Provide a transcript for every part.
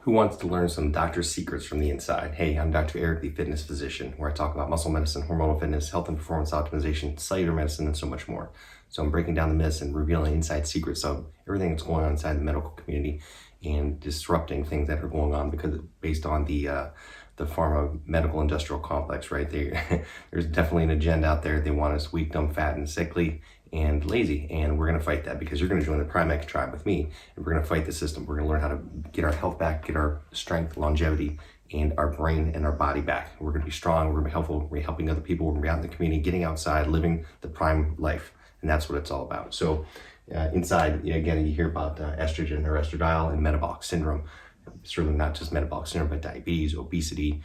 Who wants to learn some doctor's secrets from the inside? Hey, I'm Dr. Eric, the fitness physician, where I talk about muscle medicine, hormonal fitness, health and performance optimization, cellular medicine, and so much more. So I'm breaking down the myths and revealing inside secrets of everything that's going on inside the medical community and disrupting things that are going on because based on the pharma medical industrial complex, right? There's definitely an agenda out there. They want us weak, dumb, fat, and sickly and lazy, and we're going to fight that because you're going to join the Primex tribe with me, and we're going to fight the system. We're going to learn how to get our health back, get our strength, longevity, and our brain and our body back. We're going to be strong. We're going to be helpful. We're going to be helping other people. We're going to be out in the community, getting outside, living the prime life, and that's what it's all about. So inside, again, you hear about estrogen or estradiol and metabolic syndrome. Certainly not just metabolic syndrome, but diabetes, obesity,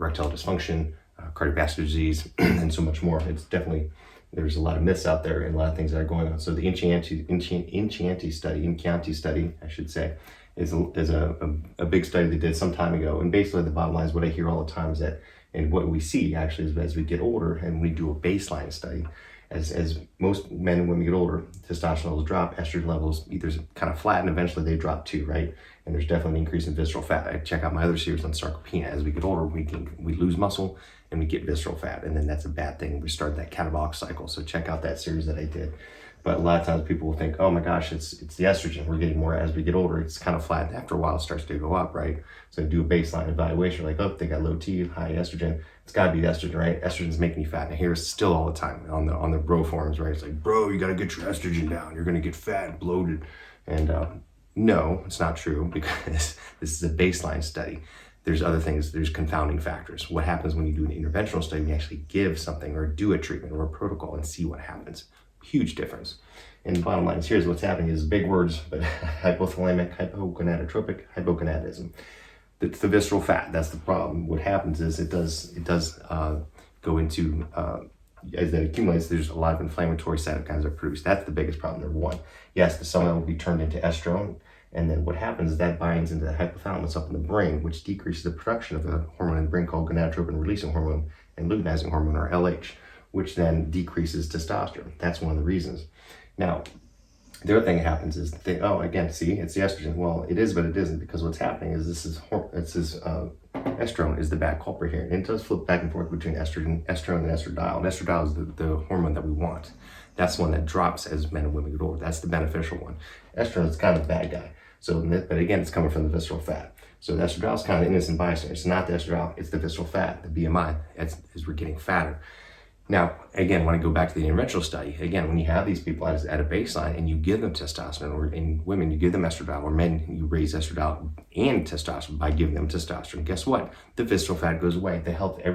erectile dysfunction, cardiovascular disease, and so much more. It's definitely, there's a lot of myths out there and a lot of things that are going on. So the Inchianti study, I should say, is a big study they did some time ago. And basically the bottom line is what I hear all the time is that, and what we see actually is as we get older and we do a baseline study, as most men and women get older, testosterone levels drop, estrogen levels either kind of flatten, eventually they drop too, right? And there's definitely an increase in visceral fat. I check out my other series on sarcopenia. As we get older, we lose muscle and we get visceral fat, and then that's a bad thing. We start that catabolic cycle. So check out that series that I did. But a lot of times people will think, oh my gosh, it's the estrogen. We're getting more as we get older. It's kind of flat. After a while, it starts to go up, right? So do a baseline evaluation, like, oh, they got low T, high estrogen. It's got to be estrogen, right? Estrogen's making you fat. And I hear it still all the time on the bro forums, right? It's like, bro, you got to get your estrogen down. You're going to get fat and bloated. And no, it's not true, because this is a baseline study. There's other things, there's confounding factors. What happens when you do an interventional study, you actually give something or do a treatment or a protocol and see what happens. Huge difference. And the bottom line is, here's what's happening is big words, but hypothalamic, hypogonadotropic, hypogonadism. It's the visceral fat. That's the problem. What happens is it does go into, as that accumulates, there's a lot of inflammatory cytokines that are produced. That's the biggest problem, number one. Yes, some of them will be turned into estrone. And then what happens is that binds into the hypothalamus up in the brain, which decreases the production of a hormone in the brain called gonadotropin releasing hormone and luteinizing hormone, or LH, which then decreases testosterone. That's one of the reasons. Now, the other thing that happens is oh, again, see, it's the estrogen. Well, it is, but it isn't, because what's happening is estrone is the bad culprit here. And it does flip back and forth between estrone and estradiol. And estradiol is the hormone that we want. That's the one that drops as men and women get older. That's the beneficial one. Estrone is kind of the bad guy. So, but again, it's coming from the visceral fat. So the estradiol is kind of innocent bystander. It's not the estradiol, it's the visceral fat, the BMI, as we're getting fatter. Now, again, when I go back to the interventional study, again, when you have these people at a baseline and you give them testosterone, or in women, you give them estradiol, or men, you raise estradiol and testosterone by giving them testosterone, guess what? The visceral fat goes away.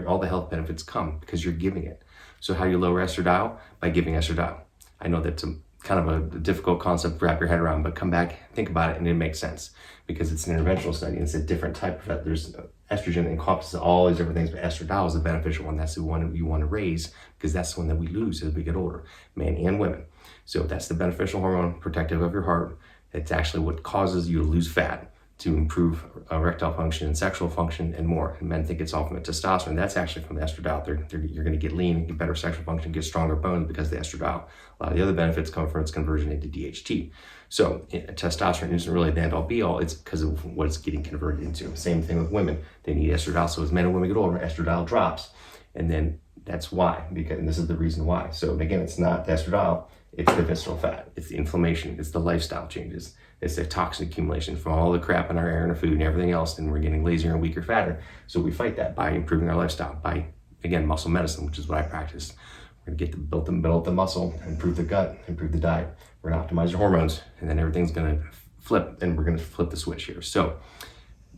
All the health benefits come because you're giving it. So how do you lower estradiol? By giving estradiol. I know that's kind of a difficult concept to wrap your head around, but come back, think about it, and it makes sense, because it's an interventional study and it's a different type of fat. There's estrogen encompasses all these different things, but estradiol is the beneficial one. That's the one you want to raise, because that's the one that we lose as we get older, men and women. So that's the beneficial hormone, protective of your heart. It's actually what causes you to lose fat, to improve erectile function and sexual function and more. And men think it's all from the testosterone. That's actually from the estradiol. You're going to get lean, get better sexual function, get stronger bones because of the estradiol. A lot of the other benefits come from its conversion into DHT. So testosterone isn't really the end all be all. It's because of what it's getting converted into. Same thing with women. They need estradiol. So as men and women get older, estradiol drops. And then that's why, and this is the reason why. So again, it's not the estradiol, it's the visceral fat, it's the inflammation, it's the lifestyle changes, it's the toxin accumulation from all the crap in our air and our food and everything else, and we're getting lazier and weaker, fatter. So we fight that by improving our lifestyle, by, again, muscle medicine, which is what I practice. We're gonna build the muscle, improve the gut, improve the diet. We're gonna optimize your hormones, and then everything's gonna flip, and we're gonna flip the switch here. So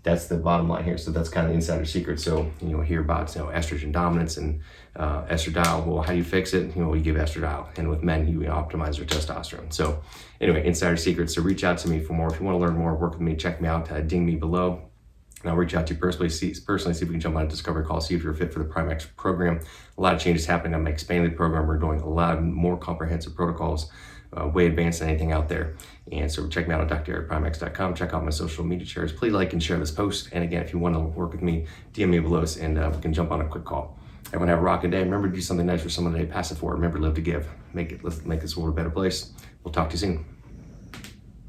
that's the bottom line here. So that's kind of insider secret. So you'll hear about estrogen dominance and estradiol. Well, how do you fix it? We give estradiol, and with men, you optimize their testosterone. So anyway, insider secrets. So reach out to me for more. If you want to learn more, work with me, check me out. Ding me below, and I'll reach out to you personally. See if we can jump on a discovery call. See if you're fit for the Primex program. A lot of changes happening. I'm expanding the program. We're doing a lot more comprehensive protocols. Way advanced than anything out there. And so check me out at drprimex.com. Check out my social media shares. Please like and share this post. And again, if you want to work with me, DM me below us, and we can jump on a quick call. Everyone have a rocking day. Remember to do something nice for someone today. Pass it forward. Remember to live to give. Let's make this world a better place. We'll talk to you soon.